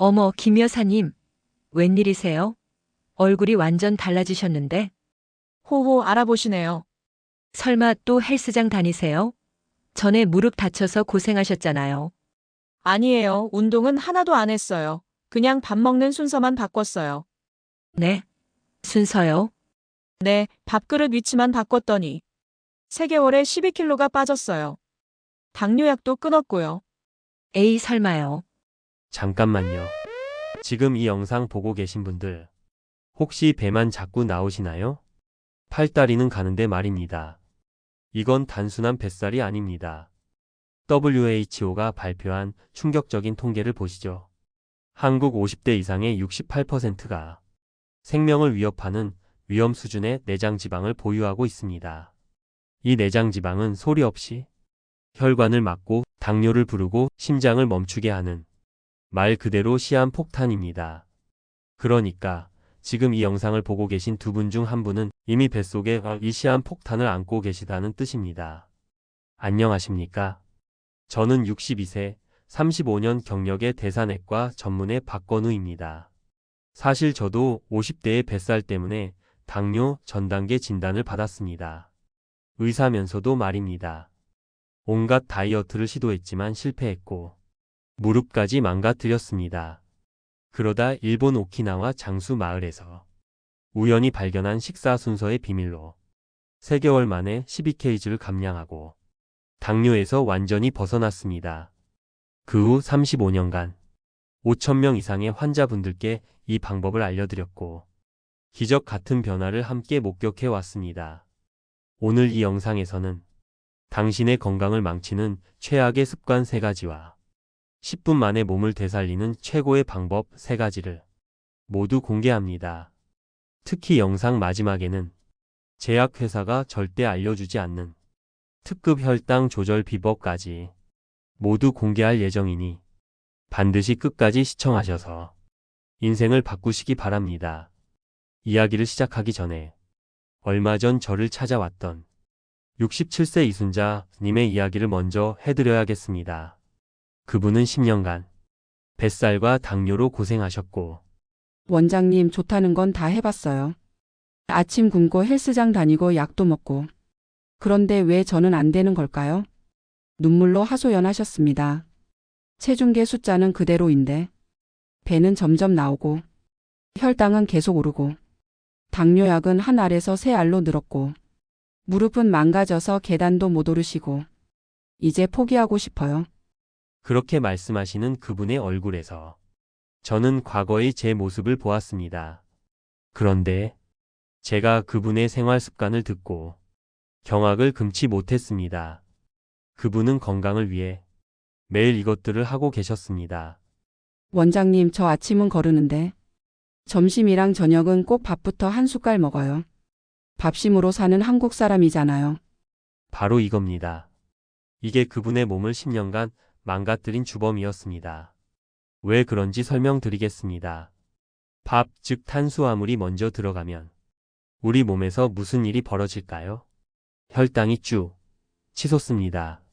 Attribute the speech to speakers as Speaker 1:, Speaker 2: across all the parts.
Speaker 1: 어머, 김 여사님, 웬일이세요? 얼굴이 완전 달라지셨는데?
Speaker 2: 호호 알아보시네요.
Speaker 1: 설마 또 헬스장 다니세요? 전에 무릎 다쳐서 고생하셨잖아요.
Speaker 2: 아니에요. 운동은 하나도 안 했어요. 그냥 밥 먹는 순서만 바꿨어요.
Speaker 1: 네? 순서요?
Speaker 2: 네, 밥그릇 위치만 바꿨더니 3개월에 12kg가 빠졌어요. 당뇨약도 끊었고요.
Speaker 1: 에이, 설마요.
Speaker 3: 잠깐만요. 지금 이 영상 보고 계신 분들, 혹시 배만 자꾸 나오시나요? 팔다리는 가는데 말입니다. 이건 단순한 뱃살이 아닙니다. WHO가 발표한 충격적인 통계를 보시죠. 한국 50대 이상의 68%가 생명을 위협하는 위험 수준의 내장 지방을 보유하고 있습니다. 이 내장 지방은 소리 없이 혈관을 막고 당뇨를 부르고 심장을 멈추게 하는 말 그대로 시한폭탄입니다. 그러니까 지금 이 영상을 보고 계신 두 분 중 한 분은 이미 뱃속에 이 시한폭탄을 안고 계시다는 뜻입니다. 안녕하십니까? 저는 62세, 35년 경력의 대사내과 전문의 박건우입니다. 사실 저도 50대의 뱃살 때문에 당뇨 전 단계 진단을 받았습니다. 의사면서도 말입니다. 온갖 다이어트를 시도했지만 실패했고 무릎까지 망가뜨렸습니다. 그러다 일본 오키나와 장수 마을에서 우연히 발견한 식사 순서의 비밀로 3개월 만에 12kg를 감량하고 당뇨에서 완전히 벗어났습니다. 그 후 35년간 5,000명 이상의 환자분들께 이 방법을 알려드렸고 기적 같은 변화를 함께 목격해 왔습니다. 오늘 이 영상에서는 당신의 건강을 망치는 최악의 습관 3가지와 10분 만에 몸을 되살리는 최고의 방법 3가지를 모두 공개합니다. 특히 영상 마지막에는 제약회사가 절대 알려주지 않는 특급 혈당 조절 비법까지 모두 공개할 예정이니 반드시 끝까지 시청하셔서 인생을 바꾸시기 바랍니다. 이야기를 시작하기 전에 얼마 전 저를 찾아왔던 67세 이순자님의 이야기를 먼저 해드려야겠습니다. 그분은 10년간 뱃살과 당뇨로 고생하셨고
Speaker 4: 원장님 좋다는 건 다 해봤어요. 아침 굶고 헬스장 다니고 약도 먹고. 그런데 왜 저는 안 되는 걸까요? 눈물로 하소연하셨습니다. 체중계 숫자는 그대로인데 배는 점점 나오고 혈당은 계속 오르고 당뇨약은 한 알에서 3알로 늘었고 무릎은 망가져서 계단도 못 오르시고 이제 포기하고 싶어요.
Speaker 3: 그렇게 말씀하시는 그분의 얼굴에서 저는 과거의 제 모습을 보았습니다. 그런데 제가 그분의 생활 습관을 듣고 경악을 금치 못했습니다. 그분은 건강을 위해 매일 이것들을 하고 계셨습니다.
Speaker 4: 원장님 저 아침은 거르는데 점심이랑 저녁은 꼭 밥부터 한 숟갈 먹어요. 밥심으로 사는 한국 사람이잖아요.
Speaker 3: 바로 이겁니다. 이게 그분의 몸을 10년간 망가뜨린 주범이었습니다. 왜 그런지 설명드리겠습니다. 밥, 즉 탄수화물이 먼저 들어가면 우리 몸에서 무슨 일이 벌어질까요? 혈당이 쭉 치솟습니다.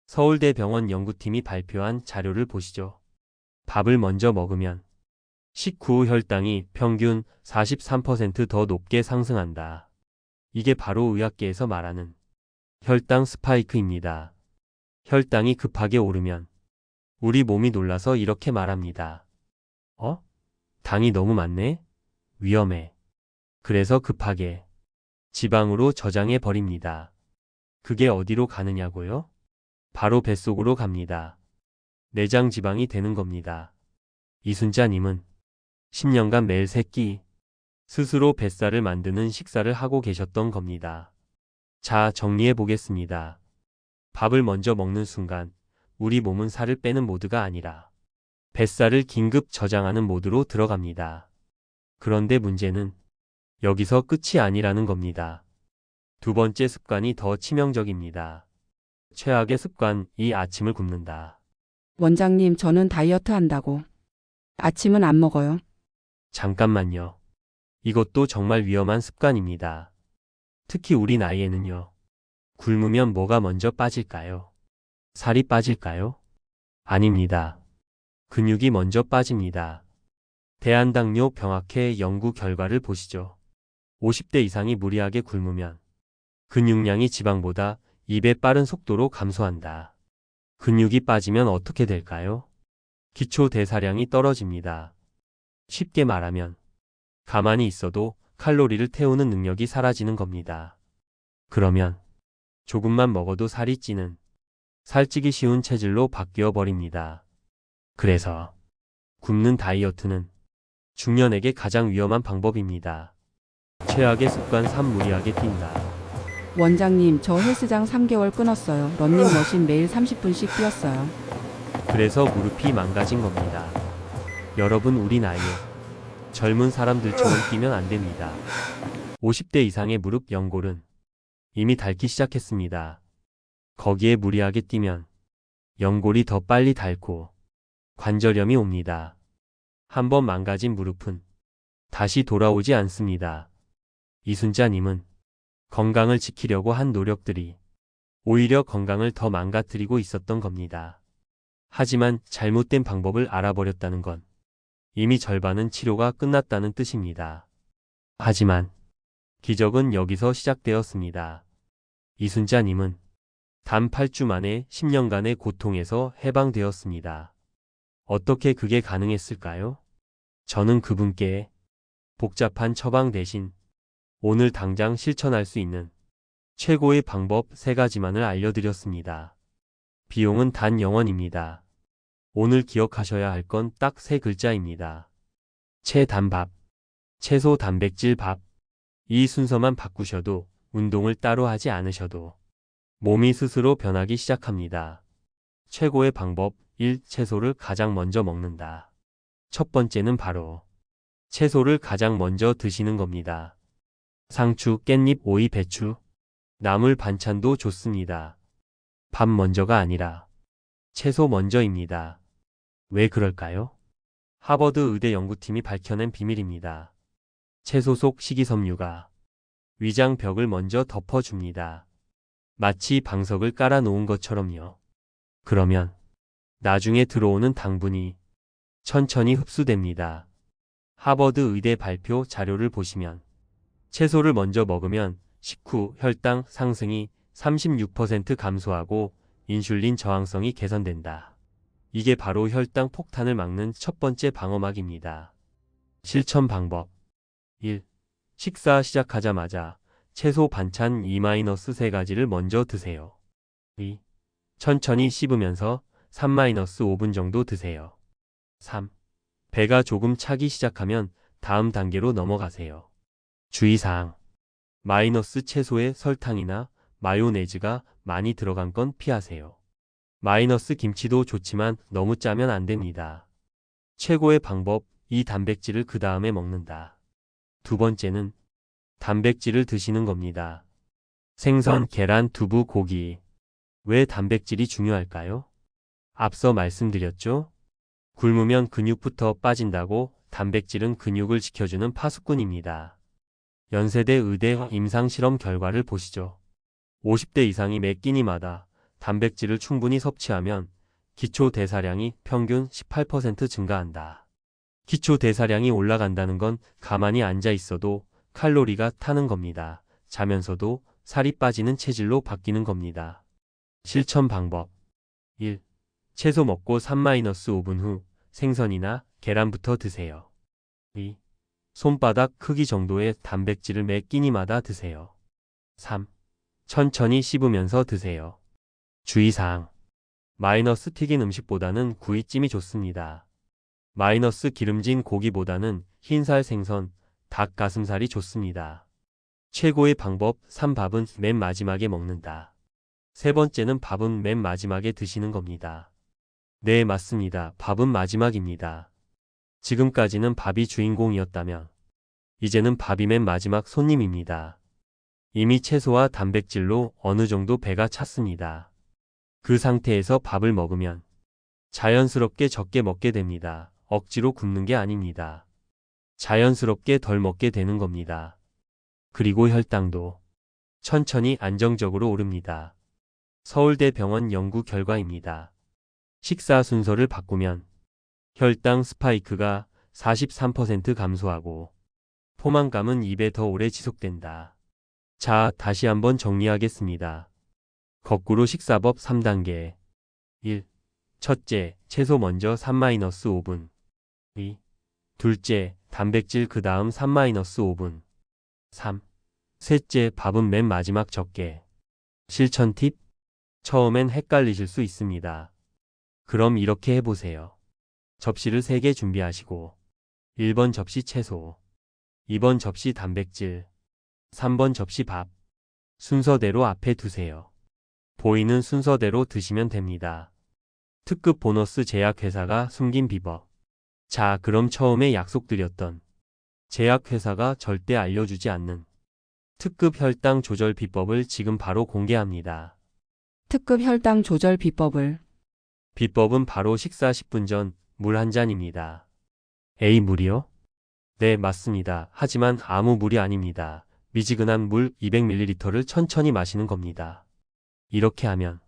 Speaker 3: 서울대병원 연구팀이 발표한 자료를 보시죠. 밥을 먼저 먹으면 식후 후 혈당이 평균 43%더 높게 상승한다. 이게 바로 의학계에서 말하는 혈당 스파이크입니다. 혈당이 급하게 오르면 우리 몸이 놀라서 이렇게 말합니다. 당이 너무 많네? 위험해. 그래서 급하게 지방으로 저장해 버립니다. 그게 어디로 가느냐고요? 바로 뱃속으로 갑니다. 내장 지방이 되는 겁니다. 이순자님은 10년간 매일 3끼 스스로 뱃살을 만드는 식사를 하고 계셨던 겁니다. 자, 정리해 보겠습니다. 밥을 먼저 먹는 순간 우리 몸은 살을 빼는 모드가 아니라 뱃살을 긴급 저장하는 모드로 들어갑니다. 그런데 문제는 여기서 끝이 아니라는 겁니다. 두 번째 습관이 더 치명적입니다. 최악의 습관, 이 아침을 굶는다.
Speaker 4: 원장님 저는 다이어트 한다고. 아침은 안 먹어요.
Speaker 3: 잠깐만요. 이것도 정말 위험한 습관입니다. 특히 우리 나이에는요. 굶으면 뭐가 먼저 빠질까요? 살이 빠질까요? 아닙니다. 근육이 먼저 빠집니다. 대한당뇨 병학회 연구 결과를 보시죠. 50대 이상이 무리하게 굶으면 근육량이 지방보다 2배 빠른 속도로 감소한다. 근육이 빠지면 어떻게 될까요? 기초 대사량이 떨어집니다. 쉽게 말하면 가만히 있어도 칼로리를 태우는 능력이 사라지는 겁니다. 그러면 조금만 먹어도 살이 찌는 살찌기 쉬운 체질로 바뀌어 버립니다. 그래서 굶는 다이어트는 중년에게 가장 위험한 방법입니다. 최악의 습관 3. 무리하게 뛴다.
Speaker 4: 원장님, 저 헬스장 3개월 끊었어요. 런닝머신 매일 30분씩 뛰었어요.
Speaker 3: 그래서 무릎이 망가진 겁니다. 여러분, 우리 나이에 젊은 사람들처럼 뛰면 안 됩니다. 50대 이상의 무릎 연골은 이미 닳기 시작했습니다. 거기에 무리하게 뛰면 연골이 더 빨리 닳고 관절염이 옵니다. 한번 망가진 무릎은 다시 돌아오지 않습니다. 이순자님은 건강을 지키려고 한 노력들이 오히려 건강을 더 망가뜨리고 있었던 겁니다. 하지만 잘못된 방법을 알아버렸다는 건 이미 절반은 치료가 끝났다는 뜻입니다. 하지만 기적은 여기서 시작되었습니다. 이순자님은 단 8주 만에 10년간의 고통에서 해방되었습니다. 어떻게 그게 가능했을까요? 저는 그분께 복잡한 처방 대신 오늘 당장 실천할 수 있는 최고의 방법 3가지만을 알려드렸습니다. 비용은 단 0원입니다. 오늘 기억하셔야 할 건 딱 3글자입니다. 채단밥, 채소 단백질 밥. 이 순서만 바꾸셔도 운동을 따로 하지 않으셔도 몸이 스스로 변하기 시작합니다. 최고의 방법 1. 채소를 가장 먼저 먹는다. 첫 번째는 바로 채소를 가장 먼저 드시는 겁니다. 상추, 깻잎, 오이, 배추, 나물 반찬도 좋습니다. 밥 먼저가 아니라 채소 먼저입니다. 왜 그럴까요? 하버드 의대 연구팀이 밝혀낸 비밀입니다. 채소 속 식이섬유가 위장 벽을 먼저 덮어줍니다. 마치 방석을 깔아 놓은 것처럼요. 그러면 나중에 들어오는 당분이 천천히 흡수됩니다. 하버드 의대 발표 자료를 보시면 채소를 먼저 먹으면 식후 혈당 상승이 36% 감소하고 인슐린 저항성이 개선된다. 이게 바로 혈당 폭탄을 막는 첫 번째 방어막입니다. 실천 방법 1. 식사 시작하자마자 채소 반찬 2-3가지를 먼저 드세요. 2. 천천히 씹으면서 3-5분 정도 드세요. 3. 배가 조금 차기 시작하면 다음 단계로 넘어가세요. 주의사항. 마이너스 채소에 설탕이나 마요네즈가 많이 들어간 건 피하세요. 마이너스 김치도 좋지만 너무 짜면 안 됩니다. 최고의 방법, 이 단백질을 그 다음에 먹는다. 두 번째는 단백질을 드시는 겁니다. 생선, 계란, 두부, 고기. 왜 단백질이 중요할까요? 앞서 말씀드렸죠? 굶으면 근육부터 빠진다고. 단백질은 근육을 지켜주는 파수꾼입니다. 연세대 의대 임상실험 결과를 보시죠. 50대 이상이 매 끼니마다 단백질을 충분히 섭취하면 기초 대사량이 평균 18% 증가한다. 기초 대사량이 올라간다는 건 가만히 앉아 있어도 칼로리가 타는 겁니다. 자면서도 살이 빠지는 체질로 바뀌는 겁니다. 실천 방법 1. 채소 먹고 3-5분 후 생선이나 계란부터 드세요. 2. 손바닥 크기 정도의 단백질을 매 끼니마다 드세요. 3. 천천히 씹으면서 드세요. 주의사항. 마이너스 튀긴 음식보다는 구이찜이 좋습니다. 마이너스 기름진 고기보다는 흰살 생선, 닭 가슴살이 좋습니다. 최고의 방법 3. 밥은 맨 마지막에 먹는다. 세 번째는 밥은 맨 마지막에 드시는 겁니다. 네, 맞습니다. 밥은 마지막입니다. 지금까지는 밥이 주인공이었다면 이제는 밥이 맨 마지막 손님입니다. 이미 채소와 단백질로 어느 정도 배가 찼습니다. 그 상태에서 밥을 먹으면 자연스럽게 적게 먹게 됩니다. 억지로 굶는 게 아닙니다. 자연스럽게 덜 먹게 되는 겁니다. 그리고 혈당도 천천히 안정적으로 오릅니다. 서울대 병원 연구 결과입니다. 식사 순서를 바꾸면 혈당 스파이크가 43% 감소하고 포만감은 입에 더 오래 지속된다. 자, 다시 한번 정리하겠습니다. 거꾸로 식사법 3단계. 1. 첫째, 채소 먼저 3-5분. 2. 둘째, 단백질 그 다음 3-5분. 3. 셋째, 밥은 맨 마지막 적게. 실천 팁? 처음엔 헷갈리실 수 있습니다. 그럼 이렇게 해보세요. 접시를 3개 준비하시고 1번 접시 채소, 2번 접시 단백질, 3번 접시 밥. 순서대로 앞에 두세요. 보이는 순서대로 드시면 됩니다. 특급 보너스 제약회사가 숨긴 비법. 자, 그럼 처음에 약속드렸던 제약회사가 절대 알려주지 않는 특급 혈당 조절 비법을 지금 바로 공개합니다.
Speaker 4: 특급 혈당 조절 비법을.
Speaker 3: 비법은 바로 식사 10분 전 물 한 잔입니다. 에이, 물이요? 네, 맞습니다. 하지만 아무 물이 아닙니다. 미지근한 물 200ml를 천천히 마시는 겁니다. 이렇게 하면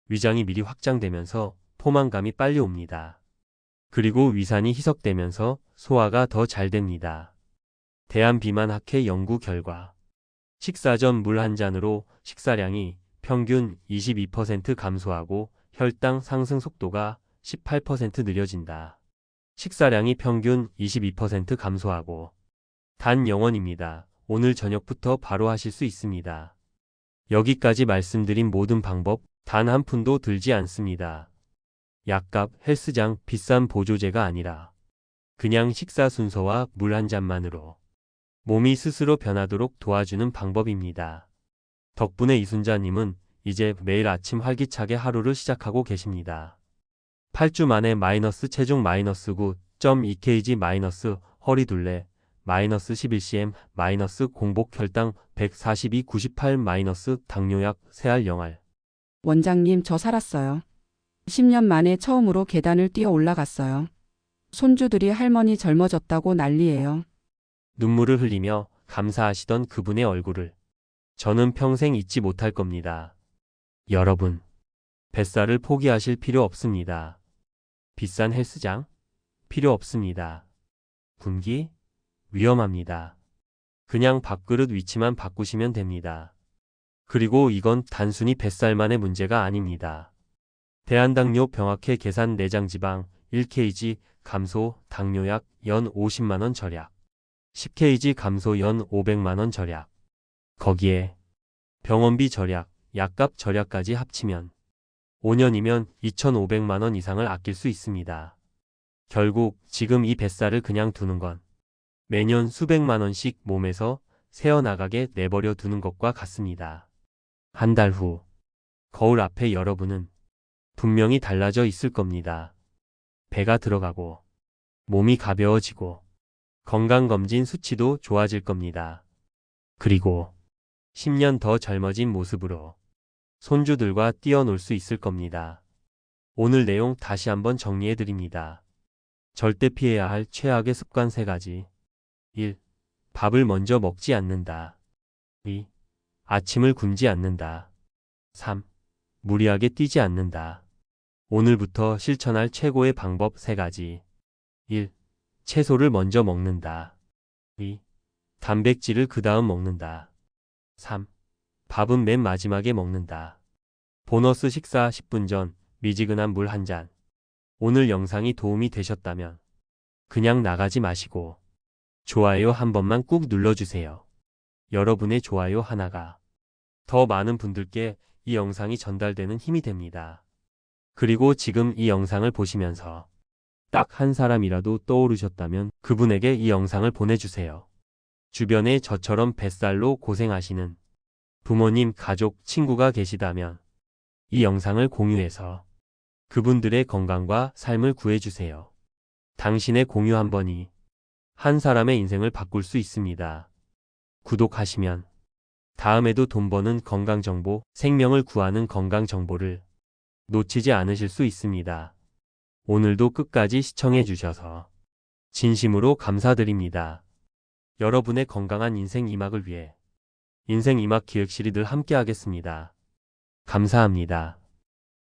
Speaker 3: 위장이 미리 확장되면서 포만감이 빨리 옵니다. 그리고 위산이 희석되면서 소화가 더 잘 됩니다. 대한비만학회 연구 결과 식사 전 물 한 잔으로 식사량이 평균 22% 감소하고 혈당 상승 속도가 18% 느려진다. 식사량이 평균 22% 감소하고 단 0원입니다. 오늘 저녁부터 바로 하실 수 있습니다. 여기까지 말씀드린 모든 방법 단 한 푼도 들지 않습니다. 약값, 헬스장, 비싼 보조제가 아니라 그냥 식사 순서와 물 한 잔만으로 몸이 스스로 변하도록 도와주는 방법입니다. 덕분에 이순자님은 이제 매일 아침 활기차게 하루를 시작하고 계십니다. 8주 만에 마이너스 체중 마이너스 9.2kg 마이너스 허리둘레 마이너스 11cm 마이너스 공복 혈당 142/98 마이너스 당뇨약 세알 0알.
Speaker 4: 원장님, 저 살았어요. 10년 만에 처음으로 계단을 뛰어 올라갔어요. 손주들이 할머니 젊어졌다고 난리예요.
Speaker 3: 눈물을 흘리며 감사하시던 그분의 얼굴을 저는 평생 잊지 못할 겁니다. 여러분, 뱃살을 포기하실 필요 없습니다. 비싼 헬스장? 필요 없습니다. 군기? 위험합니다. 그냥 밥그릇 위치만 바꾸시면 됩니다. 그리고 이건 단순히 뱃살만의 문제가 아닙니다. 대한당뇨병학회 계산 내장지방 1kg 감소 당뇨약 연 50만원 절약, 10kg 감소 연 500만원 절약, 거기에 병원비 절약, 약값 절약까지 합치면 5년이면 2,500만원 이상을 아낄 수 있습니다. 결국 지금 이 뱃살을 그냥 두는 건 매년 수백만원씩 몸에서 새어나가게 내버려 두는 것과 같습니다. 한 달 후 거울 앞에 여러분은 분명히 달라져 있을 겁니다. 배가 들어가고 몸이 가벼워지고 건강검진 수치도 좋아질 겁니다. 그리고 10년 더 젊어진 모습으로 손주들과 뛰어놀 수 있을 겁니다. 오늘 내용 다시 한번 정리해 드립니다. 절대 피해야 할 최악의 습관 3가지. 1. 밥을 먼저 먹지 않는다. 2. 아침을 굶지 않는다. 3. 무리하게 뛰지 않는다. 오늘부터 실천할 최고의 방법 3가지. 1. 채소를 먼저 먹는다. 2. 단백질을 그 다음 먹는다. 3. 밥은 맨 마지막에 먹는다. 보너스 식사 10분 전 미지근한 물 한 잔. 오늘 영상이 도움이 되셨다면 그냥 나가지 마시고 좋아요 한 번만 꾹 눌러주세요. 여러분의 좋아요 하나가 더 많은 분들께 이 영상이 전달되는 힘이 됩니다. 그리고 지금 이 영상을 보시면서 딱 한 사람이라도 떠오르셨다면 그분에게 이 영상을 보내주세요. 주변에 저처럼 뱃살로 고생하시는 부모님, 가족, 친구가 계시다면 이 영상을 공유해서 그분들의 건강과 삶을 구해주세요. 당신의 공유 한 번이 한 사람의 인생을 바꿀 수 있습니다. 구독하시면 다음에도 돈 버는 건강정보, 생명을 구하는 건강정보를 놓치지 않으실 수 있습니다. 오늘도 끝까지 시청해 주셔서 진심으로 감사드립니다. 여러분의 건강한 인생 2막을 위해 인생 2막 기획실이 늘 함께 하겠습니다. 감사합니다.